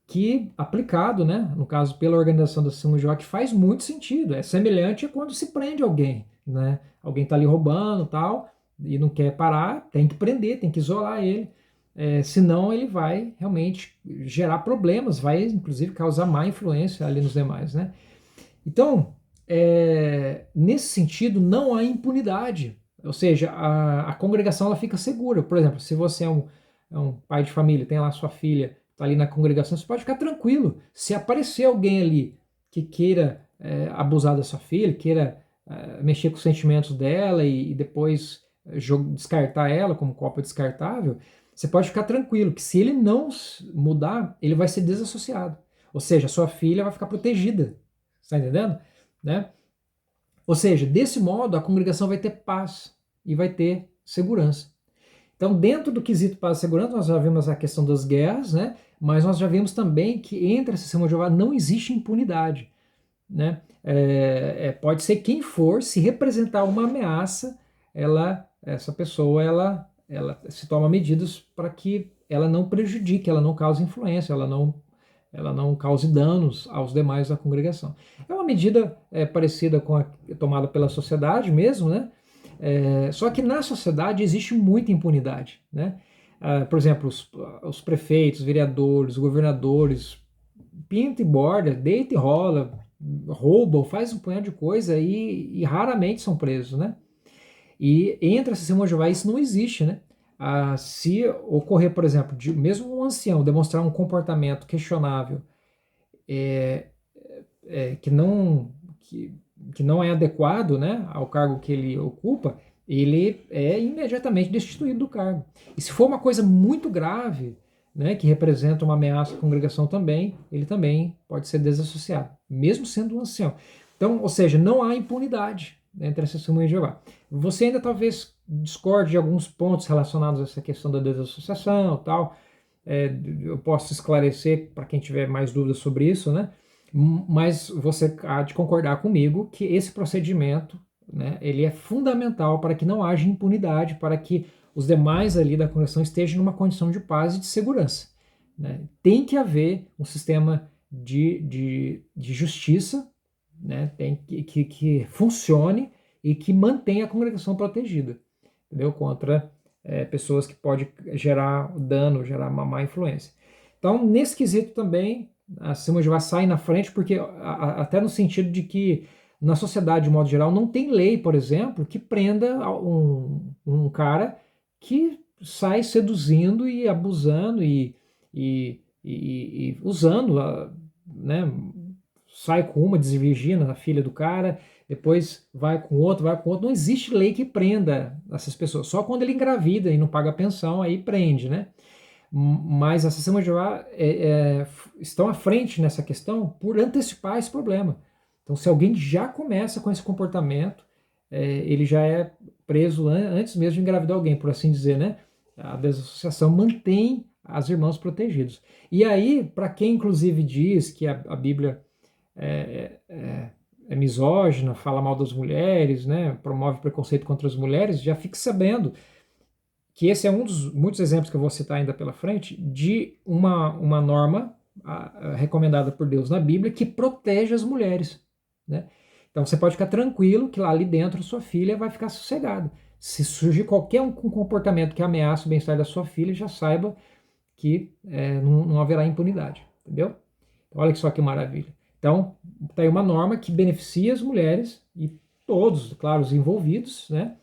S1: que aplicado, né, no caso pela organização da Testemunha de Jeová, que faz muito sentido. É semelhante a quando se prende alguém, né? Alguém está ali roubando tal e não quer parar, tem que prender, tem que isolar ele, senão ele vai realmente gerar problemas, vai inclusive causar má influência ali nos demais, né? Então nesse sentido, não há impunidade. Ou seja, a congregação ela fica segura. Por exemplo, se você é um pai de família, tem lá sua filha, está ali na congregação, você pode ficar tranquilo. Se aparecer alguém ali que queira abusar da sua filha, queira mexer com os sentimentos dela e depois descartar ela como copo descartável, você pode ficar tranquilo que se ele não mudar, ele vai ser desassociado. Ou seja, a sua filha vai ficar protegida. Está entendendo? Né? Ou seja, desse modo a congregação vai ter paz e vai ter segurança. Então, dentro do quesito paz e segurança, nós já vimos a questão das guerras, né? Mas nós já vimos também que entre a Testemunha de Jeová não existe impunidade, né? Pode ser quem for, se representar uma ameaça, essa pessoa, ela se toma medidas para que ela não prejudique, ela não cause influência, ela não cause danos aos demais da congregação. É uma medida parecida com a tomada pela sociedade mesmo, né? Só que na sociedade existe muita impunidade, né? Por exemplo, os prefeitos, vereadores, governadores, pinta e borda, deita e rola, roubam, faz um punhado de coisa e raramente são presos, né? E entre a Testemunha de Jeová isso não existe, né? Se ocorrer, por exemplo, de mesmo um ancião demonstrar um comportamento questionável é, que não é adequado, né, ao cargo que ele ocupa, ele é imediatamente destituído do cargo. E se for uma coisa muito grave, né, que representa uma ameaça à congregação também, ele também pode ser desassociado, mesmo sendo um ancião. Então, ou seja, não há impunidade entre as testemunhas de Jeová. Você ainda talvez discorde de alguns pontos relacionados a essa questão da desassociação e tal. Eu posso esclarecer para quem tiver mais dúvidas sobre isso, né? Mas você há de concordar comigo que esse procedimento, né, ele é fundamental para que não haja impunidade, para que os demais ali da congregação estejam numa condição de paz e de segurança, né? Tem que haver um sistema de justiça, né, que funcione e que mantenha a congregação protegida, entendeu? Contra pessoas que podem gerar dano, gerar uma má influência. Então, nesse quesito também, a Testemunha de Jeová sai na frente, porque até no sentido de que na sociedade, de modo geral, não tem lei, por exemplo, que prenda um cara que sai seduzindo e abusando e usando, né, sai com uma, desvirgina a filha do cara, depois vai com outro. Não existe lei que prenda essas pessoas. Só quando ele engravida e não paga pensão, aí prende, né? Mas as Testemunhas de Jeová estão à frente nessa questão por antecipar esse problema. Então, se alguém já começa com esse comportamento, ele já é preso antes mesmo de engravidar alguém, por assim dizer, né? A desassociação mantém as irmãs protegidos. E aí, para quem inclusive diz que a Bíblia é misógina, fala mal das mulheres, né, promove preconceito contra as mulheres, já fique sabendo que esse é um dos muitos exemplos que eu vou citar ainda pela frente, de uma norma recomendada por Deus na Bíblia que protege as mulheres, né? Então você pode ficar tranquilo que lá ali dentro sua filha vai ficar sossegada. Se surgir qualquer comportamento que ameace o bem-estar da sua filha, já saiba que não haverá impunidade, entendeu? Então, olha só que maravilha. Então, está aí uma norma que beneficia as mulheres e todos, claro, os envolvidos, né?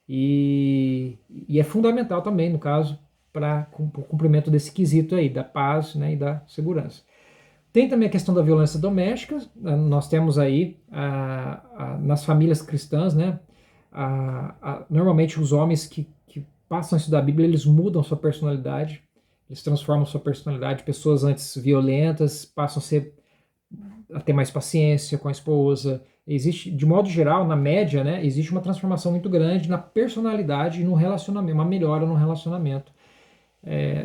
S1: E é fundamental também, no caso, para o cumprimento desse quesito aí, da paz, né, e da segurança. Tem também a questão da violência doméstica. Nós temos aí, nas famílias cristãs, né, normalmente os homens que passam a estudar a Bíblia, eles mudam sua personalidade, eles transformam sua personalidade. Pessoas antes violentas passam a ter mais paciência com a esposa. Existe, de modo geral, na média, né, existe uma transformação muito grande na personalidade e no relacionamento, uma melhora no relacionamento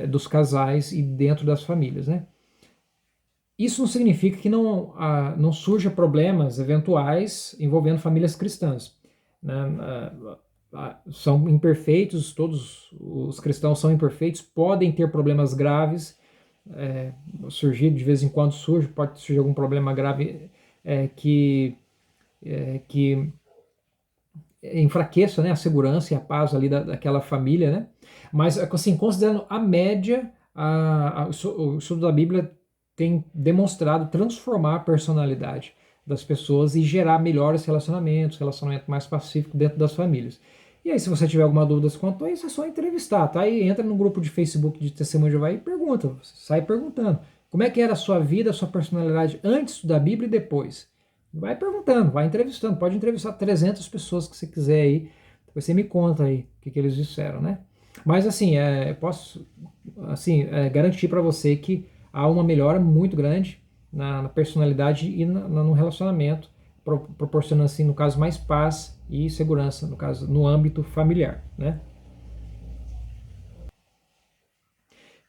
S1: dos casais e dentro das famílias, né? Isso não significa que não surja problemas eventuais envolvendo famílias cristãs, né? São imperfeitos, todos os cristãos são imperfeitos, podem ter problemas graves, surgir de vez em quando pode surgir algum problema grave que enfraqueça, né, a segurança e a paz ali daquela família, né? Mas assim, considerando a média, o estudo da Bíblia tem demonstrado transformar a personalidade das pessoas e gerar melhores relacionamentos, relacionamento mais pacífico dentro das famílias. E aí, se você tiver alguma dúvida quanto a isso, é só entrevistar, tá? Aí entra no grupo de Facebook de Testemunho de Jeová e pergunta, sai perguntando. Como é que era a sua vida, a sua personalidade antes da Bíblia e depois? Vai perguntando, vai entrevistando. Pode entrevistar 300 pessoas que você quiser aí. Depois você me conta aí o que eles disseram, né? Mas assim, posso assim, garantir para você que há uma melhora muito grande na personalidade e no relacionamento, proporcionando assim, no caso, mais paz e segurança, no caso, no âmbito familiar, né?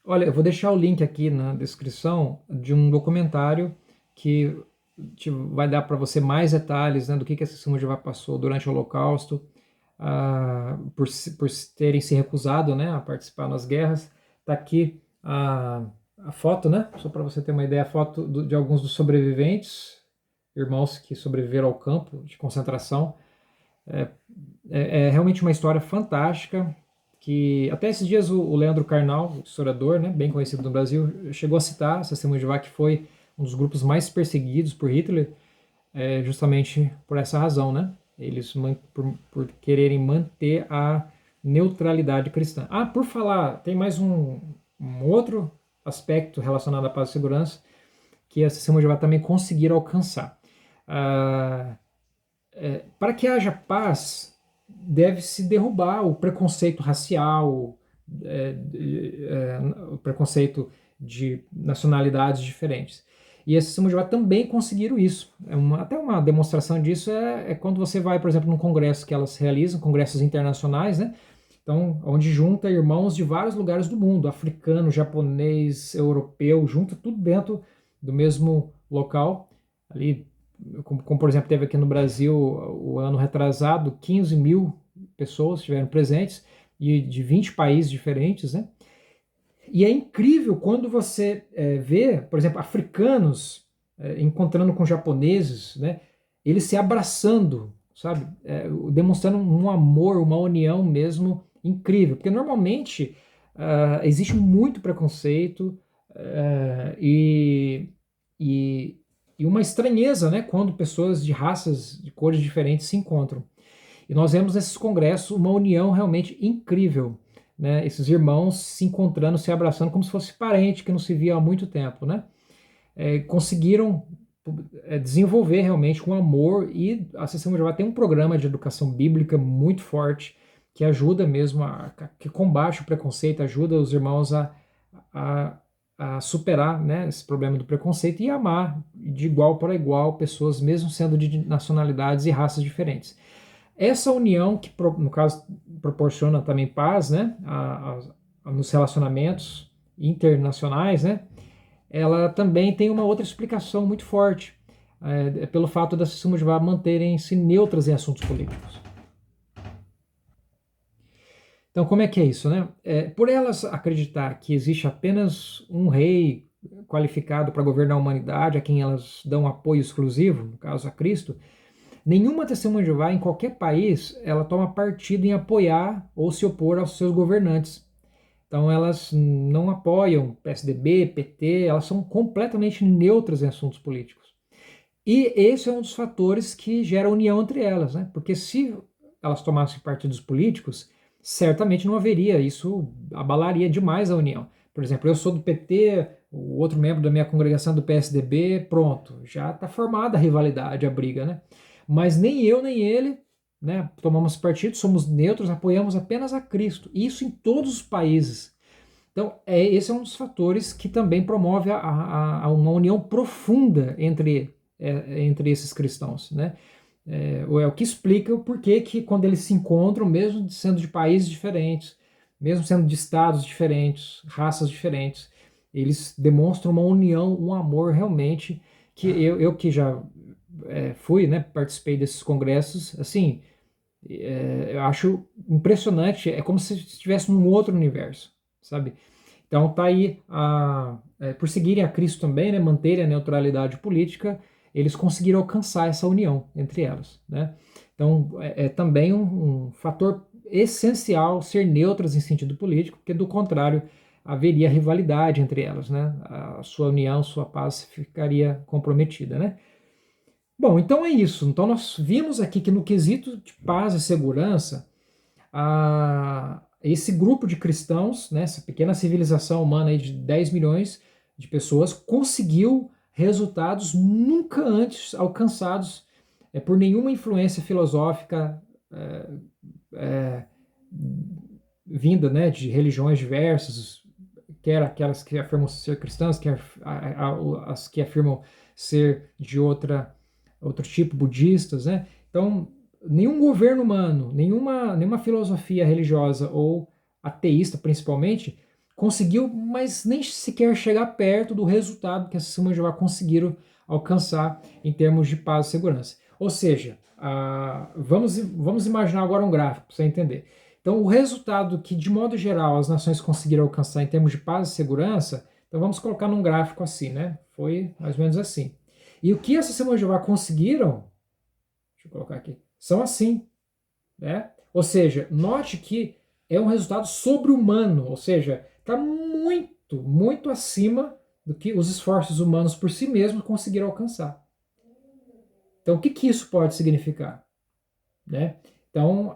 S1: Olha, eu vou deixar o link aqui na descrição de um documentário que vai dar para você mais detalhes, né, do que a Testemunha de Jeová passou durante o Holocausto, por terem se recusado, né, a participar nas guerras. Está aqui a foto, né, só para você ter uma ideia, a foto de alguns dos sobreviventes, irmãos que sobreviveram ao campo de concentração. É, é realmente uma história fantástica, que até esses dias o Leandro Carnal, historiador, né, bem conhecido no Brasil, chegou a citar essa Testemunha de Jeová, que foi um dos grupos mais perseguidos por Hitler, justamente por essa razão, né? Eles por quererem manter a neutralidade cristã. Ah, por falar, tem mais um outro aspecto relacionado à paz e segurança que a Testemunha de Jeová também conseguiram alcançar. Para que haja paz, deve-se derrubar o preconceito racial, o preconceito de nacionalidades diferentes. E esses Testemunhas de Jeová também conseguiram isso. Até uma demonstração disso é quando você vai, por exemplo, num congresso que elas realizam, congressos internacionais, né? Então, onde junta irmãos de vários lugares do mundo, africano, japonês, europeu, junta tudo dentro do mesmo local, ali como, por exemplo, teve aqui no Brasil o ano retrasado, 15 mil pessoas estiveram presentes, e de 20 países diferentes, né? E é incrível quando você vê, por exemplo, africanos encontrando com japoneses, né? Eles se abraçando, sabe? Demonstrando um amor, uma união mesmo incrível. Porque normalmente existe muito preconceito e, e, e uma estranheza, né? Quando pessoas de raças, de cores diferentes se encontram. E nós vemos nesses congressos uma união realmente incrível, né? Esses irmãos se encontrando, se abraçando como se fosse parente que não se via há muito tempo, né? Conseguiram desenvolver realmente um amor, e a Testemunha de Jeová tem um programa de educação bíblica muito forte que ajuda mesmo, que combate o preconceito, ajuda os irmãos a, a superar, né, esse problema do preconceito e amar de igual para igual pessoas, mesmo sendo de nacionalidades e raças diferentes. Essa união que, no caso, proporciona também paz, né, nos relacionamentos internacionais, né, ela também tem uma outra explicação muito forte, pelo fato das Testemunhas de Jeová manterem-se neutras em assuntos políticos. Então, como é que é isso, né? Por elas acreditar que existe apenas um rei qualificado para governar a humanidade, a quem elas dão apoio exclusivo, no caso a Cristo, nenhuma Testemunha de Jeová em qualquer país ela toma partido em apoiar ou se opor aos seus governantes. Então elas não apoiam PSDB, PT, elas são completamente neutras em assuntos políticos. E esse é um dos fatores que gera união entre elas, né? Porque se elas tomassem partidos políticos, certamente não haveria, isso abalaria demais a união. Por exemplo, eu sou do PT, o outro membro da minha congregação é do PSDB, pronto, já está formada a rivalidade, a briga, né? Mas nem eu nem ele, né, tomamos partido, somos neutros, apoiamos apenas a Cristo. Isso em todos os países. Então, esse é um dos fatores que também promove uma união profunda entre esses cristãos, né? O que explica o porquê que quando eles se encontram, mesmo sendo de países diferentes, mesmo sendo de estados diferentes, raças diferentes, eles demonstram uma união, um amor realmente, que eu que já fui, né, participei desses congressos, assim, eu acho impressionante, é como se estivesse num outro universo, sabe? Então tá aí, por seguirem a Cristo também, né, manterem a neutralidade política, eles conseguiram alcançar essa união entre elas, né? Então é também um fator essencial ser neutras em sentido político, porque do contrário haveria rivalidade entre elas, né? A sua união, sua paz ficaria comprometida, né? Bom, então é isso. Então nós vimos aqui que no quesito de paz e segurança, esse grupo de cristãos, né, essa pequena civilização humana aí de 10 milhões de pessoas, conseguiu resultados nunca antes alcançados por nenhuma influência filosófica é, é, vinda, né, de religiões diversas, quer aquelas que afirmam ser cristãs, quer as que afirmam ser de outro tipo, budistas, né? Então, nenhum governo humano, nenhuma filosofia religiosa ou ateísta, principalmente, conseguiu, mas nem sequer chegar perto do resultado que as Testemunhas de Jeová conseguiram alcançar em termos de paz e segurança. Ou seja, vamos imaginar agora um gráfico para você entender. Então, o resultado que, de modo geral, as nações conseguiram alcançar em termos de paz e segurança, então vamos colocar num gráfico assim, né? Foi mais ou menos assim. E o que as Testemunhas de Jeová conseguiram, deixa eu colocar aqui, são assim, né? Ou seja, note que é um resultado sobre-humano, ou seja, está muito, muito acima do que os esforços humanos por si mesmos conseguiram alcançar. Então, o que, que isso pode significar? Né? Então,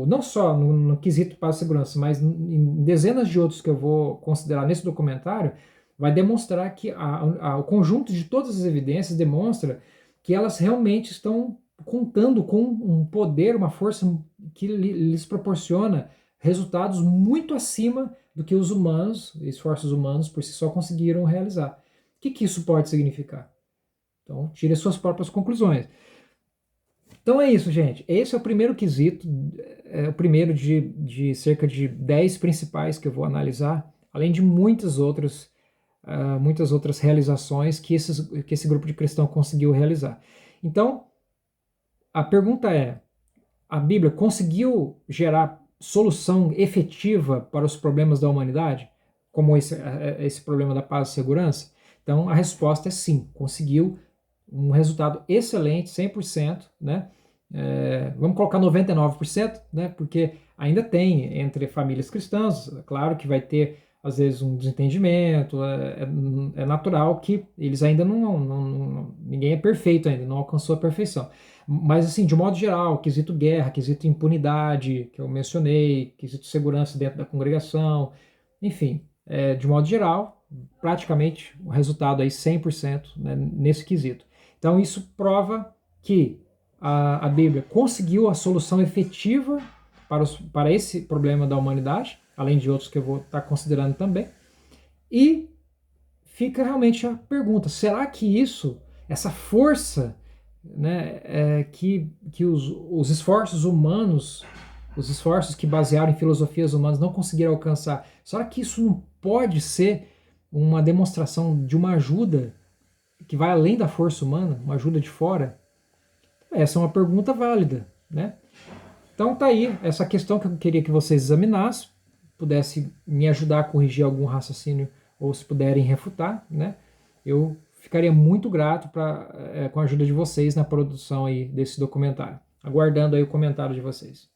S1: não só no quesito paz e segurança, mas em dezenas de outros que eu vou considerar nesse documentário, vai demonstrar que o conjunto de todas as evidências demonstra que elas realmente estão contando com um poder, uma força que lhes proporciona resultados muito acima do que os humanos, esforços humanos por si só conseguiram realizar. O que, que isso pode significar? Então, tire suas próprias conclusões. Então é isso, gente. Esse é o primeiro quesito, é o primeiro de cerca de 10 principais que eu vou analisar, além de muitas outras realizações que esse grupo de cristão conseguiu realizar. Então, a pergunta é: a Bíblia conseguiu gerar solução efetiva para os problemas da humanidade, como esse problema da paz e segurança? Então, a resposta é sim, conseguiu um resultado excelente, 100%, né? Vamos colocar 99%, né? Porque ainda tem entre famílias cristãs, claro que vai ter às vezes um desentendimento, é natural que eles ainda ninguém é perfeito ainda, não alcançou a perfeição. Mas assim, de modo geral, quesito guerra, quesito impunidade, que eu mencionei, quesito segurança dentro da congregação, enfim, de modo geral, praticamente o resultado aí 100%, né, nesse quesito. Então isso prova que a Bíblia conseguiu a solução efetiva para esse problema da humanidade, além de outros que eu vou estar considerando também. E fica realmente a pergunta: será que essa força, né, que os esforços humanos, os esforços que basearam em filosofias humanas não conseguiram alcançar, será que isso não pode ser uma demonstração de uma ajuda que vai além da força humana, uma ajuda de fora? Essa é uma pergunta válida, né? Então tá aí essa questão que eu queria que vocês examinassem, pudesse me ajudar a corrigir algum raciocínio ou se puderem refutar, né? Eu ficaria muito grato com a ajuda de vocês na produção aí desse documentário. Aguardando aí o comentário de vocês.